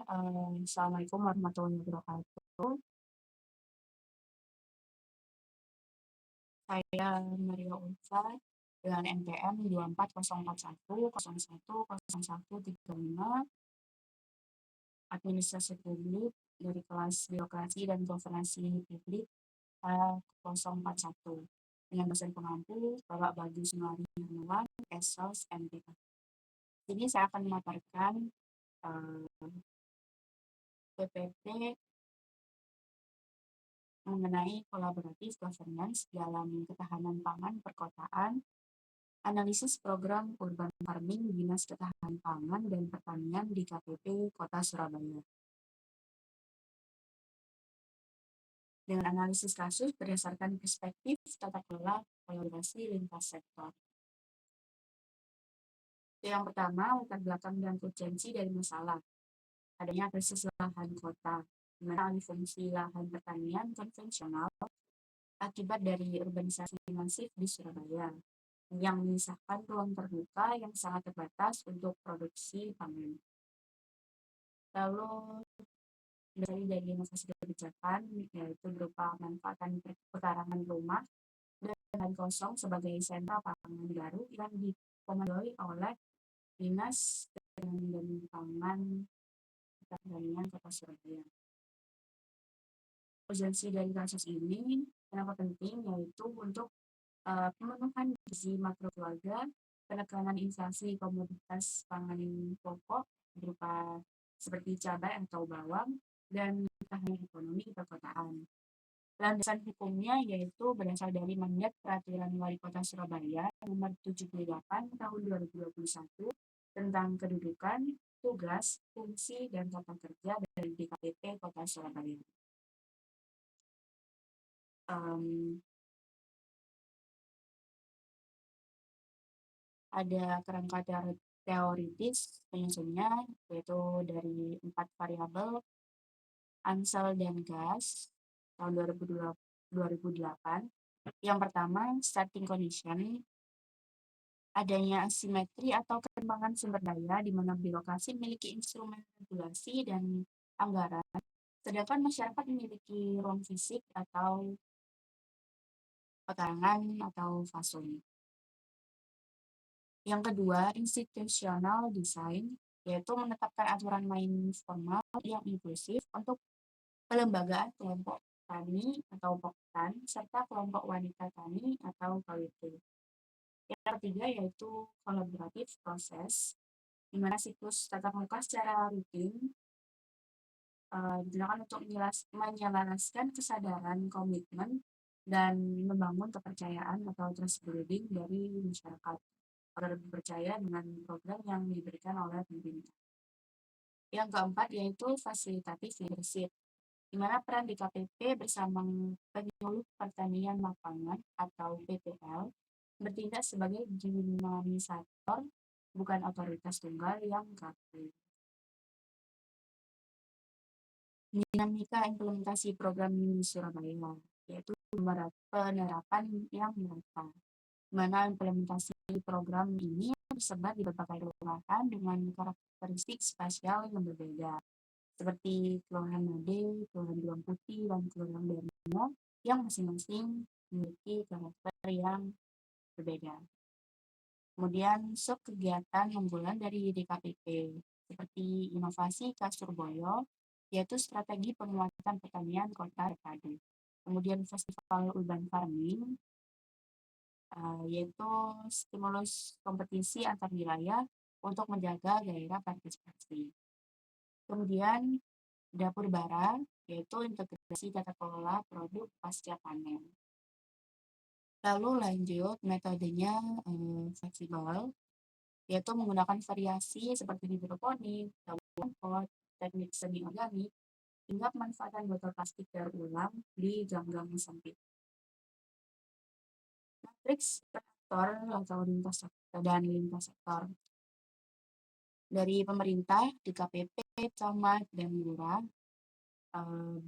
Assalamualaikum warahmatullahi wabarakatuh. Saya Maria Ulfa dengan NPM 24041010135 Administrasi Publik dari kelas Birokrasi dan Governansi Publik A041 dengan dosen pengampu Bapak Bagus Melani Hermawan, Esos MPK. Jadi saya akan memaparkan PPT mengenai kolaboratif governance dalam ketahanan pangan perkotaan, analisis program urban farming Dinas Ketahanan Pangan dan Pertanian di KPP Kota Surabaya. Dengan analisis kasus berdasarkan perspektif tata kelola kolaborasi lintas sektor. Yang pertama, latar belakang dan urgensi dari masalah. Adanya krisis lahan kota, di mana alih fungsi lahan pertanian konvensional akibat dari urbanisasi masif di Surabaya yang menyisakan ruang terbuka yang sangat terbatas untuk produksi pangan. Lalu dari inovasi kebijakan yaitu berupa manfaatan pekarangan rumah dan lahan kosong sebagai sentra pangan baru yang dikomandoi oleh Dinas Pertanian dan Pangan Pertanian Kota Surabaya. Urgensi dari kasus ini kenapa penting yaitu untuk pemenuhan gizi makro keluarga, penekanan inflasi komoditas pangan pokok berupa seperti cabai atau bawang, dan ketahanan ekonomi perkotaan. Landasan hukumnya yaitu berasal dari mandat Peraturan Wali Kota Surabaya Nomor 78 Tahun 2021 tentang kedudukan, tugas, fungsi, dan tata kerja dari DKPP Kota Surabaya. Ada kerangka teoritis penyusunnya yaitu dari 4 variabel Ansel dan Gas tahun 2008. Yang pertama, starting condition, adanya asimetri atau ketimpangan sumber daya di mana birokrasi memiliki instrumen regulasi dan anggaran, sedangkan masyarakat memiliki ruang fisik atau pekarangan atau fasum. Yang kedua, institutional design, yaitu menetapkan aturan main formal yang inklusif untuk pelembagaan kelompok tani atau poktan, serta kelompok wanita tani atau KWT. Yang ketiga yaitu kolaboratif proses, di mana siklus tatap muka secara rutin digunakan untuk menyelaraskan kesadaran, komitmen, dan membangun kepercayaan atau trust building dari masyarakat agar percaya dengan program yang diberikan oleh pemerintah. Yang keempat yaitu fasilitatif leadership, di mana peran DKPP bersama penyuluh pertanian lapangan atau PPL bertindak sebagai dinamisator, bukan otoritas tunggal yang kaku. Dinamika implementasi program di Surabaya, yaitu penerapan yang merata, di mana implementasi program ini tersebar di berbagai kelurahan dengan karakteristik spasial yang berbeda, seperti Kelurahan Made, Kelurahan Belang Putih, dan Kelurahan Darmo yang masing-masing memiliki karakter yang berbeda. Kemudian sub kegiatan unggulan dari DKPP seperti inovasi Kasur Boyo, yaitu strategi penguatan pertanian kota terpadu. Kemudian festival urban farming, yaitu stimulus kompetisi antar wilayah untuk menjaga gairah partisipasi. Kemudian dapur bara, yaitu integrasi tata kelola produk pasca panen. Lalu lanjut metodenya fleksibel, yaitu menggunakan variasi seperti hidroponik, tabung pot, teknik semi organik, hingga pemanfaatan botol plastik daur ulang di gang-gang sempit. Matriks sektor atau lintas sektor dari pemerintah, DKPP, camat, dan lurah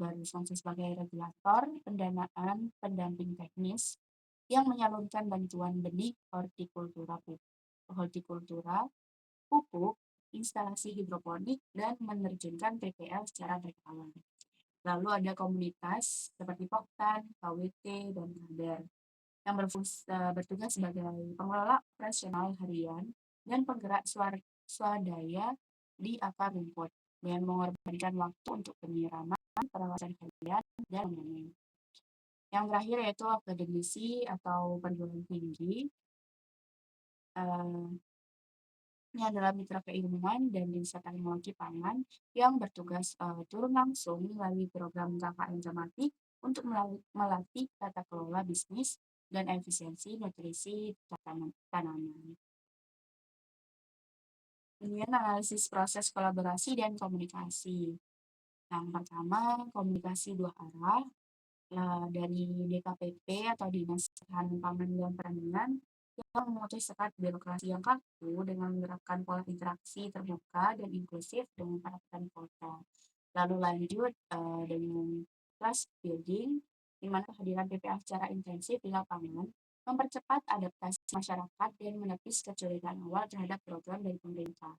berfungsi sebagai regulator, pendanaan, pendamping teknis yang menyalurkan bantuan benih hortikultura, pupuk, instalasi hidroponik, dan menerjunkan TPL secara berkala. Lalu ada komunitas seperti Poktan, KWT, dan Kader yang bertugas sebagai pengelola operasional harian dan penggerak swadaya di akar rumput dengan mengorbankan waktu untuk penyiraman, pengawasan harian, dan lain-lain. Yang terakhir yaitu akademisi atau perguruan tinggi. Eh, ini adalah mitra keilmuan dan desa teknologi pangan yang bertugas turun langsung melalui program KKN Tematik untuk melatih tata kelola bisnis dan efisiensi nutrisi tanaman. Kemudian analisis proses kolaborasi dan komunikasi. Yang pertama, komunikasi dua arah dari DKPP atau Dinas Ketahanan Pangan dan Pertanian yang memutus sekat birokrasi yang kaku dengan menerapkan pola interaksi terbuka dan inklusif dengan para petani kota. Lalu lanjut dengan trust building, di mana kehadiran PPA secara intensif di lapangan mempercepat adaptasi masyarakat dan menepis kecurigaan awal terhadap program dari pemerintah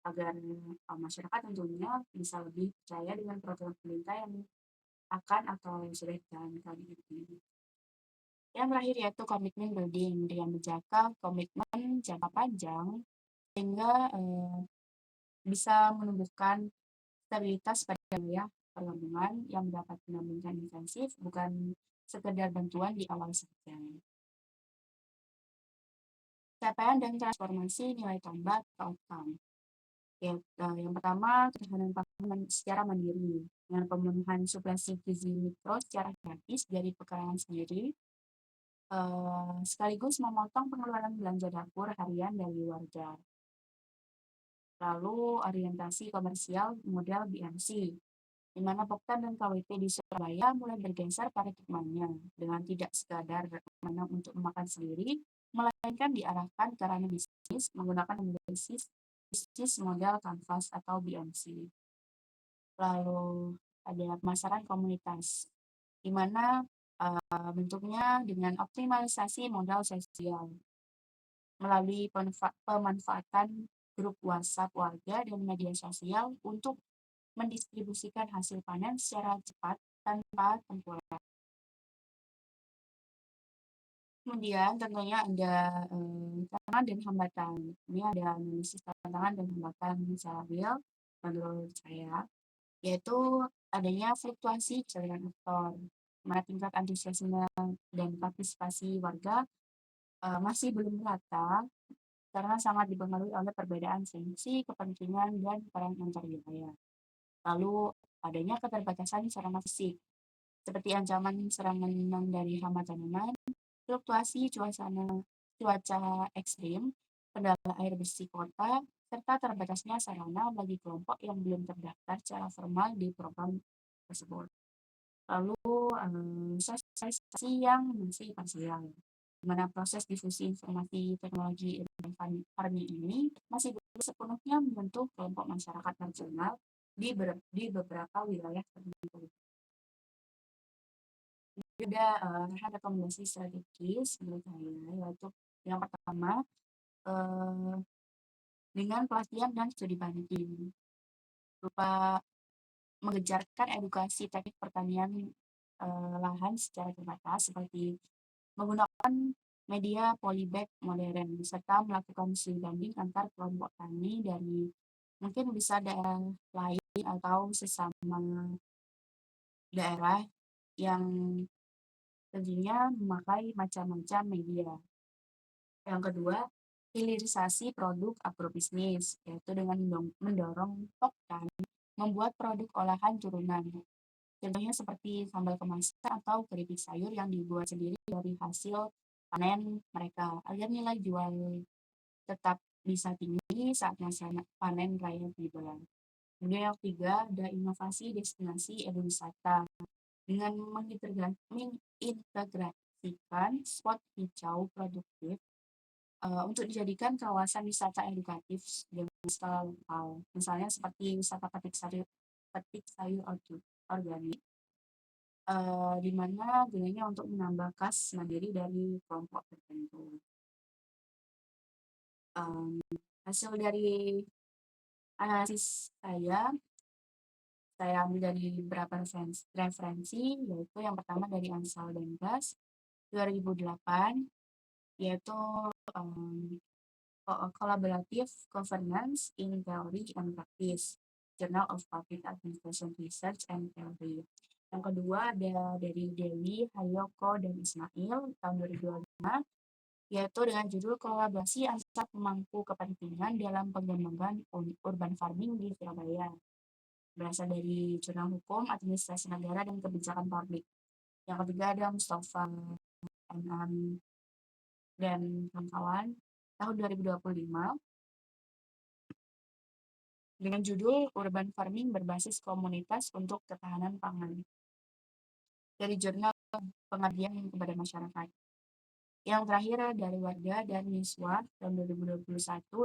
agar masyarakat tentunya bisa lebih percaya dengan program pemerintah yang akan atau sudah dijalankan ini. Yang terakhir yaitu komitmen building dengan menjaga komitmen jangka panjang sehingga bisa menumbuhkan stabilitas pada wilayah perlindungan yang mendapat pendampingan intensif bukan sekedar bantuan di awal saja. Capaian dan transformasi nilai tambah atau outcome. Ya, yang pertama, ketahanan pangan secara mandiri dengan pemenuhan suplasi gizi mikro secara gratis dari pekarangan sendiri, sekaligus memotong pengeluaran belanja dapur harian dari warga. Lalu orientasi komersial model BMC, di mana Poktan dan KWT di Surabaya mulai bergeser paradigmanya dengan tidak sekadar menanam untuk makan sendiri, melainkan diarahkan ke ranah bisnis menggunakan bisnis model kanvas atau BMC. Lalu ada pemasaran komunitas, di mana bentuknya dengan optimalisasi modal sosial melalui pemanfaatan grup WhatsApp warga dan media sosial untuk mendistribusikan hasil panen secara cepat tanpa tempuran. Kemudian tentunya ada tantangan dan hambatan. Ini ada analisis tantangan dan hambatan secara real menurut saya, yaitu adanya fluktuasi cairan aktor, mana tingkat antusiasme dan partisipasi warga masih belum merata karena sangat dipengaruhi oleh perbedaan fungsi, kepentingan, dan peran antar wilayah. Lalu adanya keterbatasan sarana fisik, seperti ancaman serangan dari hama tanaman, fluktuasi cuaca ekstrim, kendala air bersih kota, serta terbatasnya sarana bagi kelompok yang belum terdaftar secara formal di program tersebut. Lalu sosialisasi yang masih parsial, di mana proses difusi informasi teknologi urban farming ini masih belum sepenuhnya membentuk kelompok masyarakat nasional di beberapa wilayah tertentu. Ada rekomendasi strategis menurut saya, yaitu yang pertama dengan pelatihan dan studi banding berupa mengejarkan edukasi teknik pertanian lahan secara terbatas seperti menggunakan media polybag modern serta melakukan studi banding antar kelompok tani dari mungkin bisa daerah lain atau sesama daerah yang tentunya memakai macam-macam media. Yang kedua, hilirisasi produk agrobisnis, yaitu dengan mendorong Poktan membuat produk olahan turunan. Contohnya seperti sambal kemasan atau keripik sayur yang dibuat sendiri dari hasil panen mereka, agar nilai jual tetap bisa tinggi saat masa panen raya tiba. Kemudian yang ketiga, ada inovasi destinasi ekowisata dengan mengintegrasikan spot hijau produktif untuk dijadikan kawasan wisata edukatif dengan skala lokal. Misalnya seperti wisata petik sayur organik, di mana gunanya untuk menambah kas mandiri dari kelompok tertentu. Hasil dari Analisis saya ambil dari beberapa referensi, yaitu yang pertama dari Ansel dan Gas 2008, yaitu um, Collaborative Governance in Theory and Practice, Journal of Public Administration Research and Theory. Yang kedua ada dari Dewi, Hayoko, dan Ismail tahun 2005, yaitu dengan judul Kolaborasi Antar Pemangku Kepentingan dalam Pengembangan Urban Farming di Surabaya. Berasal dari Jurnal Hukum, Administrasi Negara, dan Kebijakan Publik. Yang ketiga ada Mustafa MM dan kawan-kawan tahun 2025 dengan judul Urban Farming Berbasis Komunitas untuk Ketahanan Pangan dari Jurnal Pengabdian kepada Masyarakat. Yang terakhir dari Warga dan Miswa tahun 2021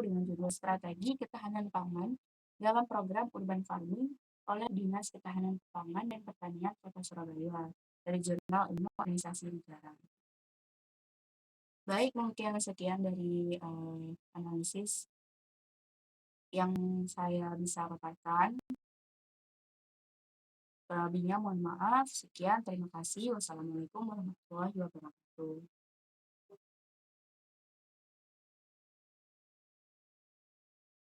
dengan judul Strategi Ketahanan Pangan dalam Program Urban Farming oleh Dinas Ketahanan Pangan dan Pertanian Kota Surabaya dari Jurnal Ilmu Organisasi Negara. Baik, mungkin sekian dari analisis yang saya bisa paparkan. Lebihnya mohon maaf. Sekian, terima kasih. Wassalamualaikum warahmatullahi wabarakatuh.